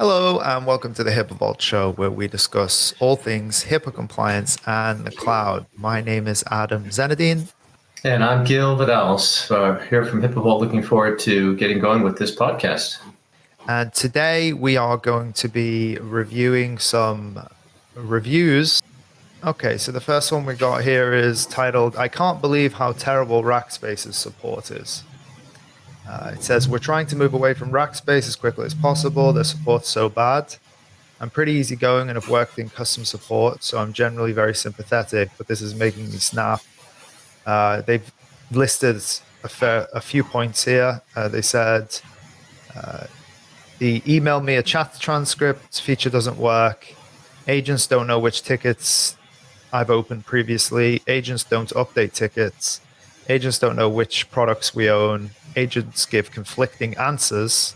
Hello, and welcome to the HIPAA Vault Show, where we discuss all things HIPAA compliance and the cloud. My name is Adam Zenadine. And I'm Gil Vidals, here from HIPAA Vault, looking forward to getting going with this podcast. And today we are going to be reviewing some reviews. Okay, so the first one we got here is titled, "I Can't Believe How Terrible Rackspace's Support Is." It says, "We're trying to move away from Rackspace as quickly as possible. Their support's so bad. I'm pretty easygoing and have worked in customer support, so I'm generally very sympathetic, but this is making me snap." They've listed a few points here. They said, "The email me a chat transcript feature doesn't work. Agents don't know which tickets I've opened previously. Agents don't update tickets. Agents don't know which products we own. Agents give conflicting answers.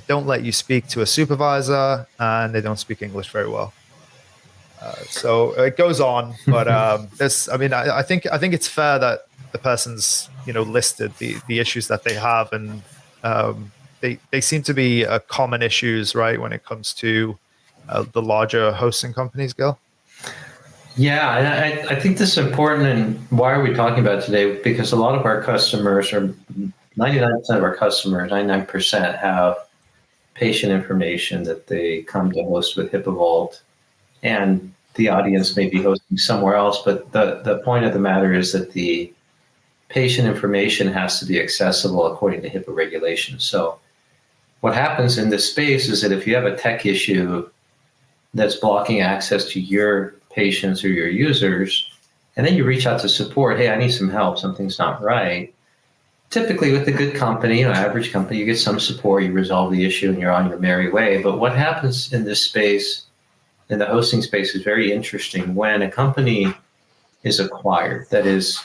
Don't let you speak to a supervisor, and they don't speak English very well." So it goes on, but I think it's fair that the person's listed the issues that they have, and they seem to be common issues, right, when it comes to the larger hosting companies, Gil? Yeah, and I think this is important, and why are we talking about it today? Because a lot of our customers, or 99% of our customers, 99% have patient information that they come to host with HIPAA Vault, and the audience may be hosting somewhere else, but the point of the matter is that the patient information has to be accessible according to HIPAA regulations. So what happens in this space is that if you have a tech issue that's blocking access to your patients or your users, and then you reach out to support, "Hey, I need some help, something's not right." Typically with a good company, average company, you get some support, you resolve the issue, and you're on your merry way. But what happens in this space, in the hosting space, is very interesting. When a company is acquired, that is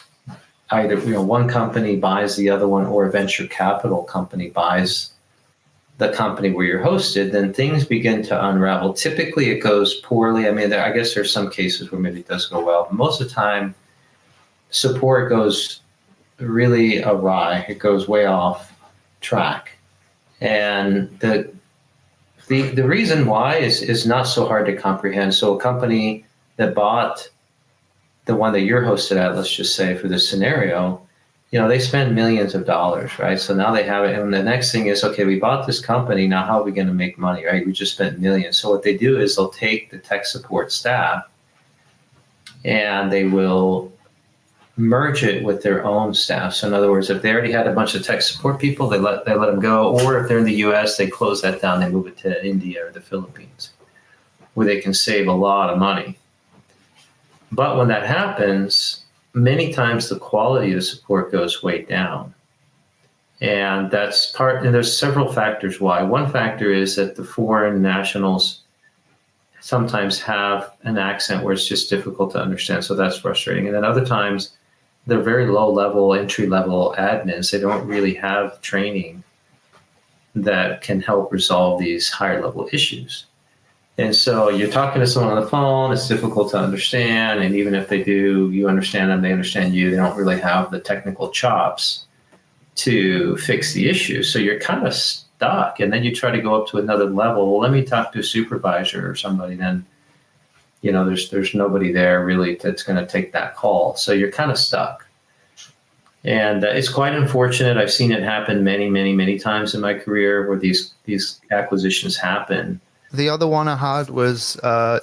either one company buys the other one, or a venture capital company buys the company where you're hosted, then things begin to unravel. Typically it goes poorly. I guess there's some cases where maybe it does go well, but most of the time support goes really awry. It goes way off track. And the reason why is not so hard to comprehend. So a company that bought the one that you're hosted at, let's just say for this scenario, they spend millions of dollars, right? So now they have it. And the next thing is, okay, we bought this company. Now how are we going to make money, right? We just spent millions. So what they do is they'll take the tech support staff and they will merge it with their own staff. So in other words, if they already had a bunch of tech support people, they let them go. Or if they're in the US, they close that down. They move it to India or the Philippines, where they can save a lot of money. But when that happens, many times the quality of the support goes way down. And there's several factors why. One factor is that the foreign nationals sometimes have an accent where it's just difficult to understand. So that's frustrating. And then other times they're very low level, entry level admins. They don't really have training that can help resolve these higher level issues. And so you're talking to someone on the phone, it's difficult to understand. And even if they do, you understand them, they understand you, they don't really have the technical chops to fix the issue. So you're kind of stuck. And then you try to go up to another level. Well, let me talk to a supervisor or somebody. Then, there's nobody there really that's going to take that call. So you're kind of stuck. And it's quite unfortunate. I've seen it happen many, many, many times in my career where these acquisitions happen. The other one I had was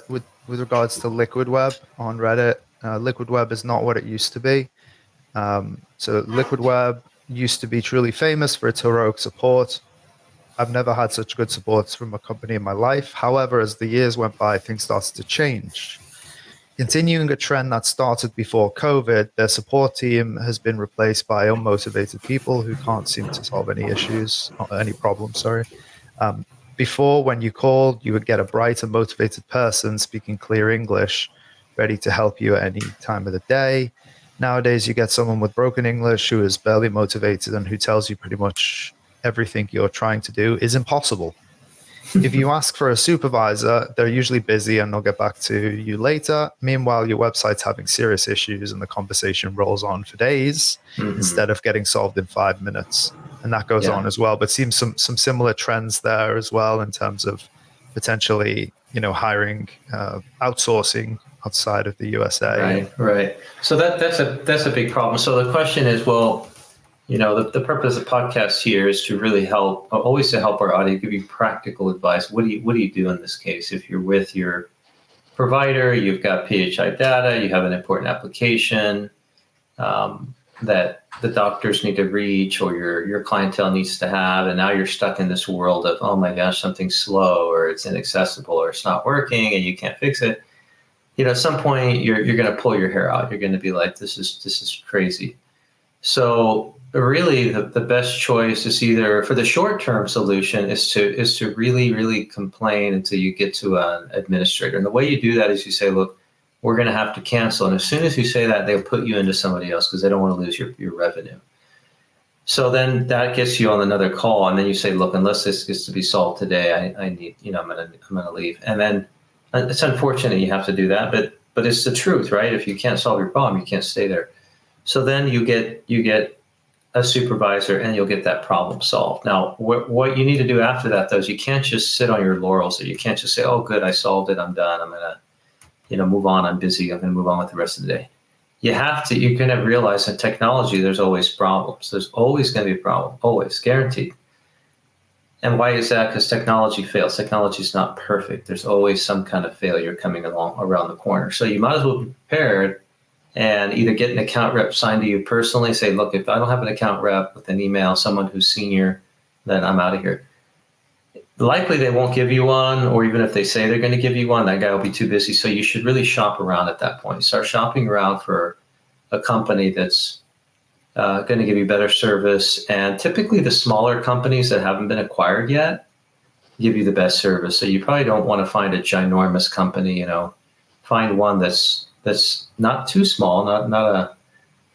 with regards to Liquid Web on Reddit. Liquid Web is not what it used to be. So Liquid Web used to be truly famous for its heroic support. I've never had such good support from a company in my life. However, as the years went by, things started to change. Continuing a trend that started before COVID, their support team has been replaced by unmotivated people who can't seem to solve any problems. Before, when you called, you would get a bright and motivated person speaking clear English, ready to help you at any time of the day. Nowadays, you get someone with broken English who is barely motivated and who tells you pretty much everything you're trying to do is impossible. If you ask for a supervisor, they're usually busy and they'll get back to you later. Meanwhile, your website's having serious issues and the conversation rolls on for days instead of getting solved in 5 minutes. And that goes on as well. But seems some similar trends there as well in terms of potentially, hiring, outsourcing outside of the USA. Right. So that's a big problem. So the question is, well, the purpose of the podcast here is to really help our audience, give you practical advice. What do you do in this case? If you're with your provider, you've got PHI data, you have an important application that the doctors need to reach or your clientele needs to have, and now you're stuck in this world of, oh my gosh, something's slow or it's inaccessible or it's not working and you can't fix it. At some point you're going to pull your hair out. You're going to be like, this is crazy. So really the best choice is either, for the short-term solution, is to really, really complain until you get to an administrator. And the way you do that is you say, look, we're going to have to cancel. And as soon as you say that, they'll put you into somebody else because they don't want to lose your revenue. So then that gets you on another call. And then you say, look, unless this gets to be solved today, I need, I'm going to leave. And then it's unfortunate you have to do that, but it's the truth, right? If you can't solve your problem, you can't stay there. So then you get a supervisor and you'll get that problem solved. Now, what you need to do after that, though, is you can't just sit on your laurels, or you can't just say, oh, good, I solved it, I'm done, I'm going to, move on, I'm busy, I'm going to move on with the rest of the day. You're going to realize in technology, there's always problems. There's always going to be a problem, always, guaranteed. And why is that? Because technology fails. Technology is not perfect. There's always some kind of failure coming along around the corner. So you might as well be prepared and either get an account rep signed to you personally, say, look, if I don't have an account rep with an email, someone who's senior, then I'm out of here. Likely they won't give you one, or even if they say they're going to give you one, that guy will be too busy. So you should really shop around at that point. Start shopping around for a company that's going to give you better service. And typically the smaller companies that haven't been acquired yet give you the best service. So you probably don't want to find a ginormous company, find one that's not too small, not a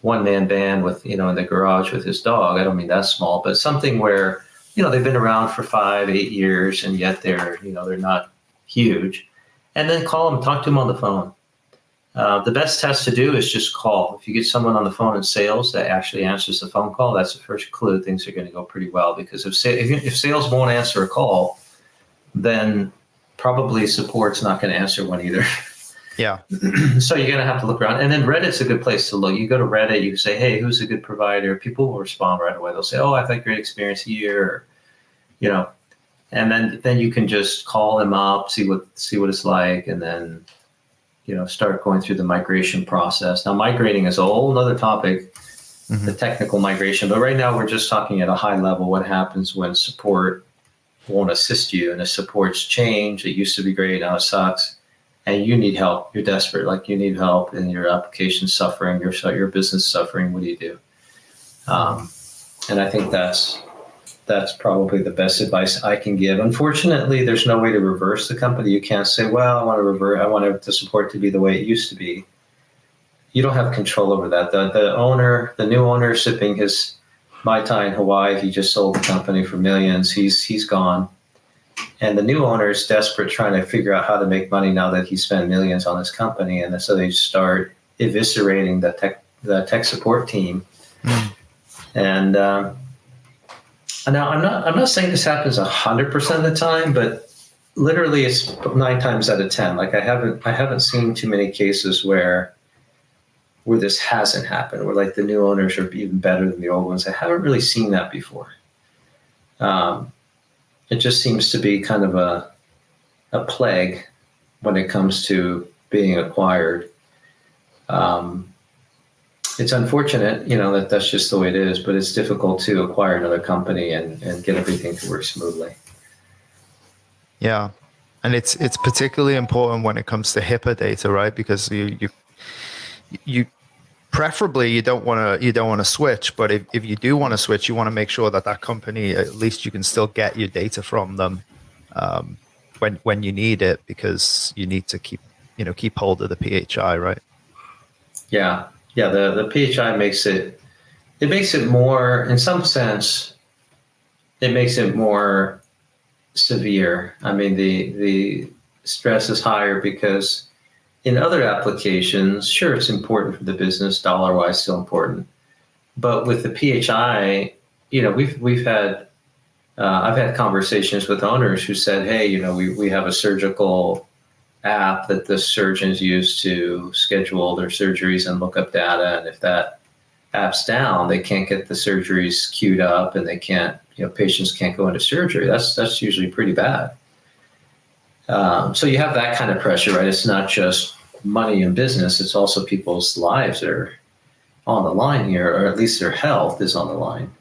one-man band with, in the garage with his dog. I don't mean that small, but something where, they've been around for 5-8 years and yet they're not huge. And then call them, talk to them on the phone. The best test to do is just call. If you get someone on the phone in sales that actually answers the phone call, that's the first clue things are going to go pretty well. Because if sales won't answer a call, then probably support's not going to answer one either. Yeah. So you're going to have to look around. And then Reddit's a good place to look. You go to Reddit, you say, hey, who's a good provider? People will respond right away. They'll say, oh, I've had great experience here, or, and then you can just call them up, see what it's like, and then, start going through the migration process. Now, migrating is a whole other topic, the technical migration. But right now we're just talking at a high level, what happens when support won't assist you and the support's changed. It used to be great, now it sucks. And you need help. You're desperate. Like you need help, and your application's suffering. Your business suffering. What do you do? And I think that's probably the best advice I can give. Unfortunately, there's no way to reverse the company. You can't say, well, I want the support to be the way it used to be. You don't have control over that. The new owner sipping his Mai Tai in Hawaii. He just sold the company for millions. He's gone. And the new owner is desperate, trying to figure out how to make money now that he spent millions on his company. And so they start eviscerating the tech support team. And now I'm not saying this happens 100% of the time, but literally it's 9 times out of 10. Like I haven't seen too many cases where this hasn't happened, where like the new owners are even better than the old ones. I haven't really seen that before. It just seems to be kind of a plague when it comes to being acquired. It's unfortunate, that's just the way it is, but it's difficult to acquire another company and get everything to work smoothly. Yeah. And it's particularly important when it comes to HIPAA data, right? Because you preferably you don't want to switch, but if you do want to switch, you want to make sure that company, at least you can still get your data from them when you need it, because you need to keep hold of the PHI, right? Yeah. The PHI makes it more, in some sense, it makes it more severe. I mean, the stress is higher because in other applications, sure, it's important for the business, dollar-wise, still important. But with the PHI, we've had I've had conversations with owners who said, hey, we have a surgical app that the surgeons use to schedule their surgeries and look up data. And if that app's down, they can't get the surgeries queued up, and they can't, patients can't go into surgery. That's usually pretty bad. So you have that kind of pressure, right? It's not just money in business. It's also people's lives that are on the line here, or at least their health is on the line.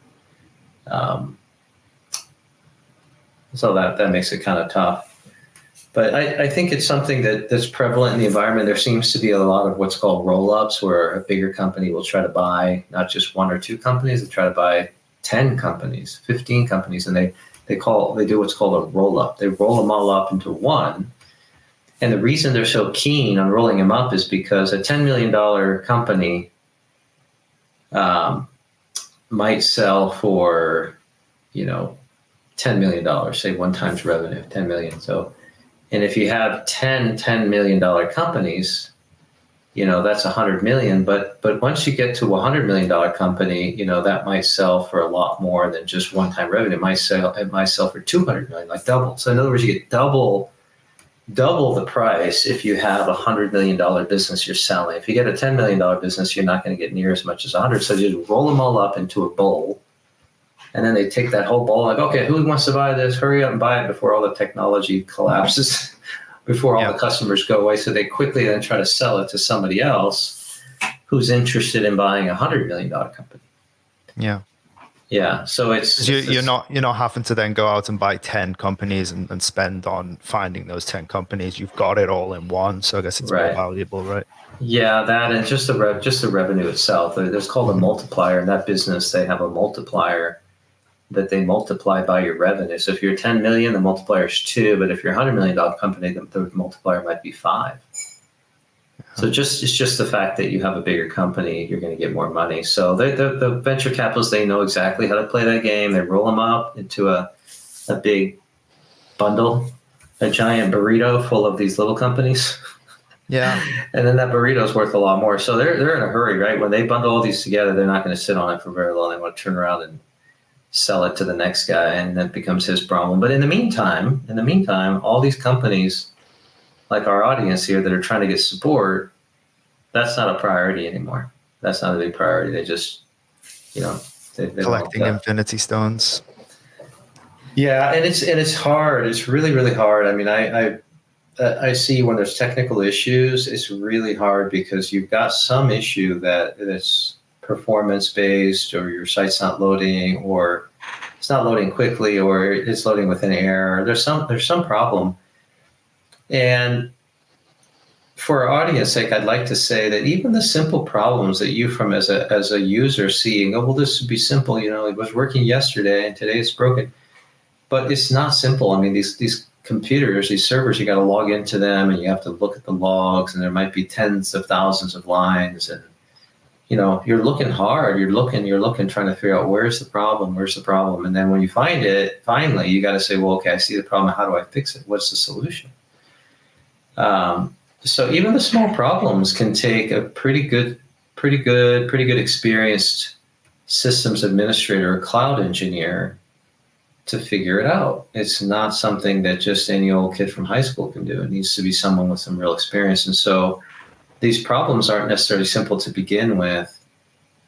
So that makes it kind of tough. But I think it's something that's prevalent in the environment. There seems to be a lot of what's called roll-ups, where a bigger company will try to buy not just one or two companies, they try to buy 10 companies, 15 companies, and they do what's called a roll-up. They roll them all up into one. And the reason they're so keen on rolling them up is because a $10 million company might sell for, $10 million, say one times revenue, 10 million. So, and if you have 10 $10 million companies, that's 100 million. But once you get to a $100 million company, that might sell for a lot more than just one time revenue. It might sell for 200 million, like double. So in other words, you get double the price if you have a $100 million business you're selling. If you get a $10 million business, you're not going to get near as much as 100. So you just roll them all up into a bowl. And then they take that whole bowl, like, okay, who wants to buy this? Hurry up and buy it before all the technology collapses, before all the customers go away. So they quickly then try to sell it to somebody else who's interested in buying a $100 million company. Yeah. Yeah. So you're not having to then go out and buy 10 companies and spend on finding those 10 companies. You've got it all in one. So I guess it's more valuable, right? Yeah, that, and just the revenue itself. There's called a multiplier. In that business, they have a multiplier that they multiply by your revenue. So if you're 10 million, the multiplier is 2, but if you're a $100 million company, the multiplier might be 5. So it's just the fact that you have a bigger company, you're going to get more money. So the venture capitalists, they know exactly how to play that game. They roll them up into a big bundle, a giant burrito full of these little companies. Yeah. And then that burrito is worth a lot more. So they're in a hurry, right? When they bundle all these together, they're not going to sit on it for very long. They want to turn around and sell it to the next guy, and that becomes his problem. But in the meantime, all these companies, like our audience here, that are trying to get support, that's not a priority anymore. That's not a big priority. They just, they collecting infinity stones. Yeah, and it's hard. It's really, really hard. I mean, I see when there's technical issues, it's really hard because you've got some issue that's performance-based, or your site's not loading, or it's not loading quickly, or it's loading with an error. There's some problem. And for our audience sake, I'd like to say that even the simple problems that you as a user see, well, this would be simple, it was working yesterday and today it's broken. But it's not simple. I mean, these computers, these servers, you got to log into them and you have to look at the logs, and there might be tens of thousands of lines, and you're looking hard, you're looking, trying to figure out where's the problem. And then when you find it, finally, you got to say, well, okay, I see the problem. How do I fix it? What's the solution? So even the small problems can take a pretty good experienced systems administrator or cloud engineer to figure it out. It's not something that just any old kid from high school can do. It needs to be someone with some real experience. And so these problems aren't necessarily simple to begin with.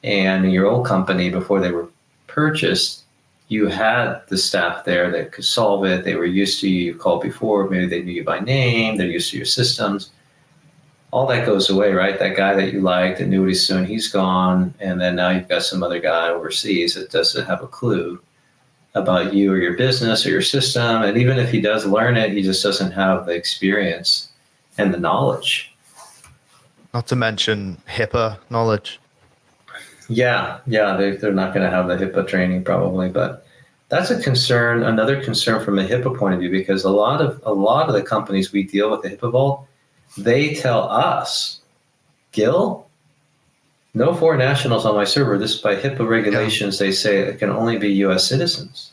And in your old company, before they were purchased, you had the staff there that could solve it. They were used to you. You called before. Maybe they knew you by name. They're used to your systems. All that goes away, right? That guy that you liked that knew what he's doing, he's gone. And then now you've got some other guy overseas that doesn't have a clue about you or your business or your system. And even if he does learn it, he just doesn't have the experience and the knowledge. Not to mention HIPAA knowledge. Yeah, they're not going to have the HIPAA training probably, but that's a concern. Another concern from a HIPAA point of view, because a lot of the companies we deal with, the HIPAA Vault, they tell us, Gil, no foreign nationals on my server. This by HIPAA regulations. They say it can only be U.S. citizens.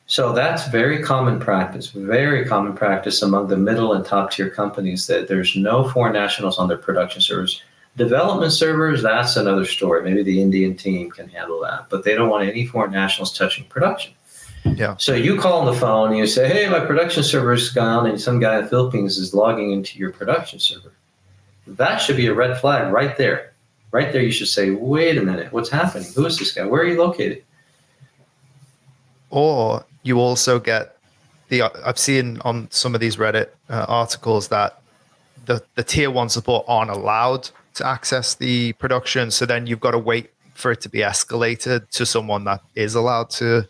So that's very common practice among the middle and top tier companies, that there's no foreign nationals on their production servers. Development servers, that's another story. Maybe the Indian team can handle that, but they don't want any foreign nationals touching production. Yeah. So you call on the phone and you say, hey, my production server's gone, and some guy in the Philippines is logging into your production server. That should be a red flag right there. Right there, you should say, wait a minute, what's happening? Who is this guy? Where are you located? Or you also get I've seen on some of these Reddit articles that the tier one support aren't allowed to access the production. So then you've got to wait for it to be escalated to someone that is allowed to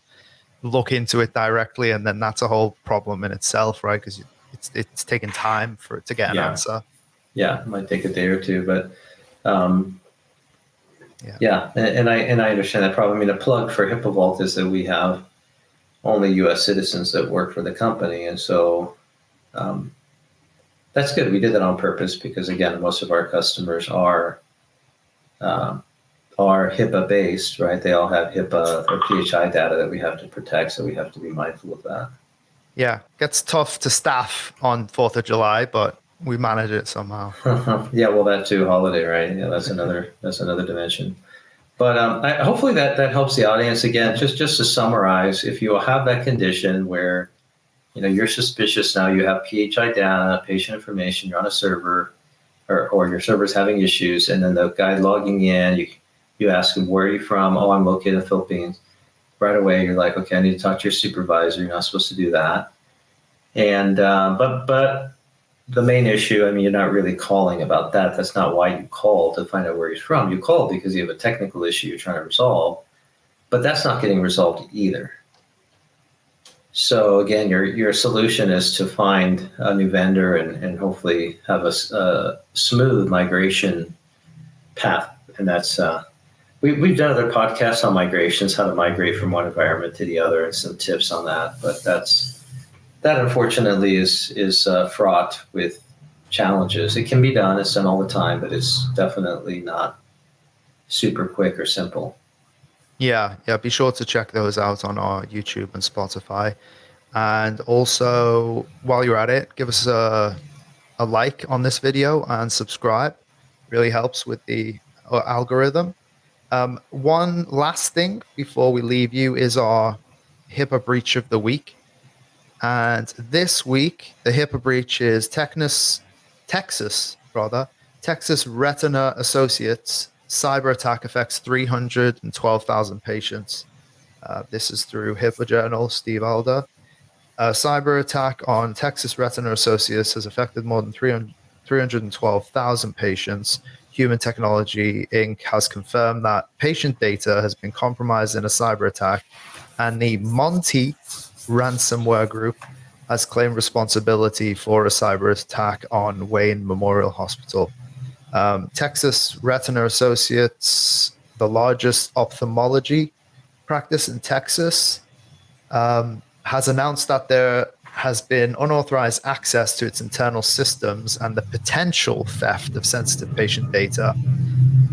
look into it directly. And then that's a whole problem in itself, right? Because it's taking time for it to get an answer. Yeah, it might take a day or two, but and I understand that problem. I mean, a plug for HIPAA Vault is that we have only U.S. citizens that work for the company, and so that's good. We did that on purpose because, again, most of our customers are HIPAA based, right? They all have HIPAA or PHI data that we have to protect, so we have to be mindful of that. Yeah, gets tough to staff on 4th of July, but we manage it somehow. Yeah, well, that too, holiday, right? Yeah, that's another dimension. But hopefully that helps the audience. Again, just to summarize, if you have that condition where you're suspicious now, you have PHI data, patient information, you're on a server, or your server's having issues, and then the guy logging in, you ask him, where are you from? Oh, I'm located in the Philippines. Right away, you're like, okay, I need to talk to your supervisor. You're not supposed to do that. And but the main issue, I mean, you're not really calling about that. That's not why you call to find out where he's from. You call because you have a technical issue you're trying to resolve, but that's not getting resolved either. So again, your solution is to find a new vendor and hopefully have a smooth migration path. And that's we've done other podcasts on migrations, how to migrate from one environment to the other, and some tips on that. But that unfortunately is fraught with challenges. It can be done. It's done all the time, but it's definitely not super quick or simple. Yeah. Be sure to check those out on our YouTube and Spotify. And also, while you're at it, give us a like on this video and subscribe. Really helps with the algorithm. One last thing before we leave you is our HIPAA breach of the week. And this week, the HIPAA breach is Texas Retina Associates cyber attack affects 312,000 patients. This is through HIPAA Journal, Steve Alder. A cyber attack on Texas Retina Associates has affected more than 312,000 patients. Human Technology Inc. has confirmed that patient data has been compromised in a cyber attack, and the Monty ransomware group has claimed responsibility for a cyber attack on Wayne Memorial Hospital. Texas Retina Associates, the largest ophthalmology practice in Texas, has announced that there has been unauthorized access to its internal systems and the potential theft of sensitive patient data.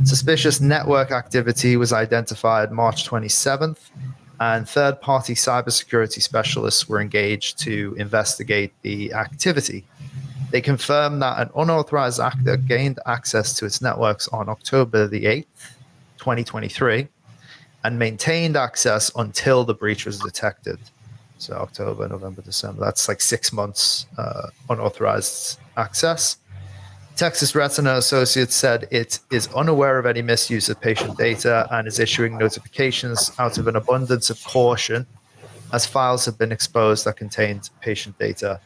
Suspicious network activity was identified March 27th, and third-party cybersecurity specialists were engaged to investigate the activity. They confirmed that an unauthorized actor gained access to its networks on October the 8th, 2023, and maintained access until the breach was detected. So October, November, December, that's like 6 months unauthorized access. Texas Retina Associates said it is unaware of any misuse of patient data and is issuing notifications out of an abundance of caution as files have been exposed that contained patient data.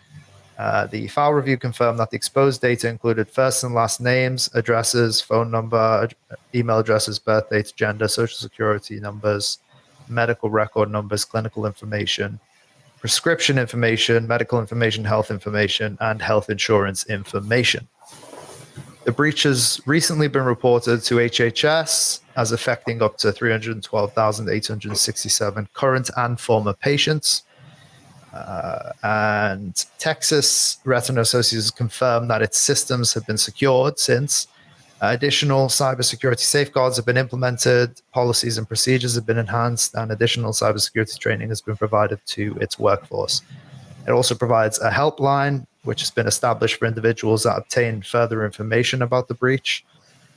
The file review confirmed that the exposed data included first and last names, addresses, phone number, email addresses, birth dates, gender, social security numbers, medical record numbers, clinical information, prescription information, medical information, health information, and health insurance information. The breach has recently been reported to HHS as affecting up to 312,867 current and former patients. And Texas Retina Associates confirmed that its systems have been secured since. Additional cybersecurity safeguards have been implemented, policies and procedures have been enhanced, and additional cybersecurity training has been provided to its workforce. It also provides a helpline, which has been established for individuals that obtain further information about the breach,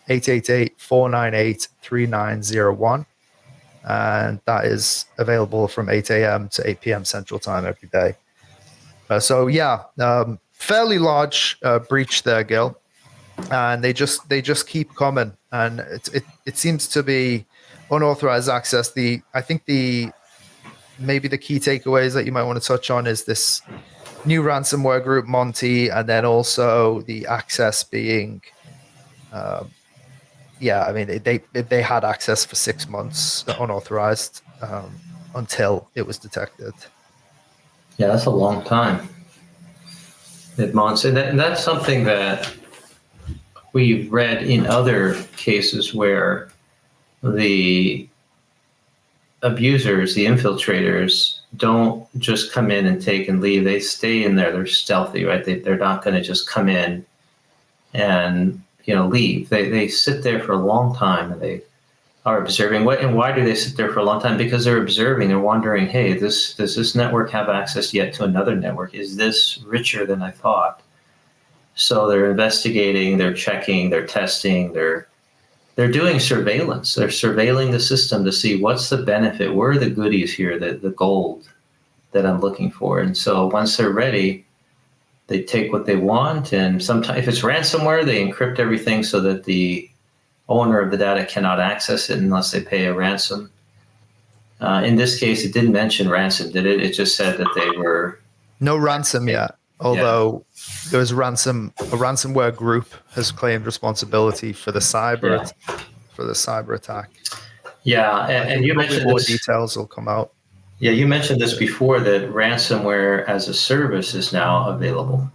888-498-3901. and that is available from 8 a.m. to 8 p.m. Central Time every day. So yeah, fairly large breach there, Gil, and they just keep coming, and it seems to be unauthorized access. I think maybe the key takeaways that you might want to touch on is this new ransomware group, Monty, and then also the access being, I mean, they had access for 6 months unauthorized until it was detected. Yeah, that's a long time. And that's something that we've read in other cases where the abusers, the infiltrators, don't just come in and take and leave. They stay in there. They're stealthy, right? They're not going to just come in and leave. They sit there for a long time, and they are observing. And why do they sit there for a long time? Because they're observing. They're wondering, hey, does this network have access yet to another network? Is this richer than I thought? So they're investigating, they're checking, they're testing, they're doing surveillance. They're surveilling the system to see what's the benefit, where are the goodies here, the gold that I'm looking for. And so once they're ready, they take what they want. And sometimes, if it's ransomware, they encrypt everything so that the owner of the data cannot access it unless they pay a ransom. In this case, it didn't mention ransom, did it? It just said that they were... No ransom yet, although there was a ransomware group has claimed responsibility for the cyber attack. Yeah, and you mentioned more details will come out. Yeah, you mentioned this before, that ransomware as a service is now available.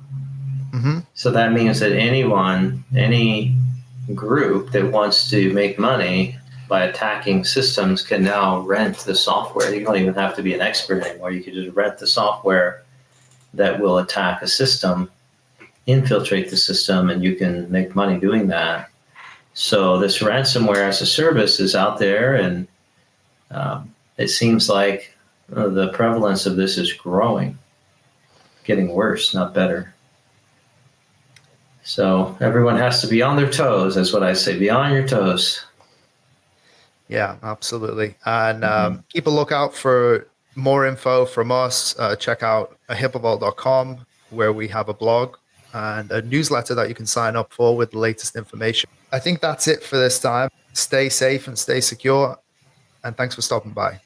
Mm-hmm. So that means that any group that wants to make money by attacking systems can now rent the software. You don't even have to be an expert anymore. You can just rent the software that will attack a system, infiltrate the system, and you can make money doing that. So this ransomware as a service is out there, and it seems like the prevalence of this is growing, getting worse, not better. So everyone has to be on their toes. That's what I say. Be on your toes. Yeah, absolutely. And keep a lookout for more info from us. Check out HIPAAVault.com, where we have a blog and a newsletter that you can sign up for with the latest information. I think that's it for this time. Stay safe and stay secure. And thanks for stopping by.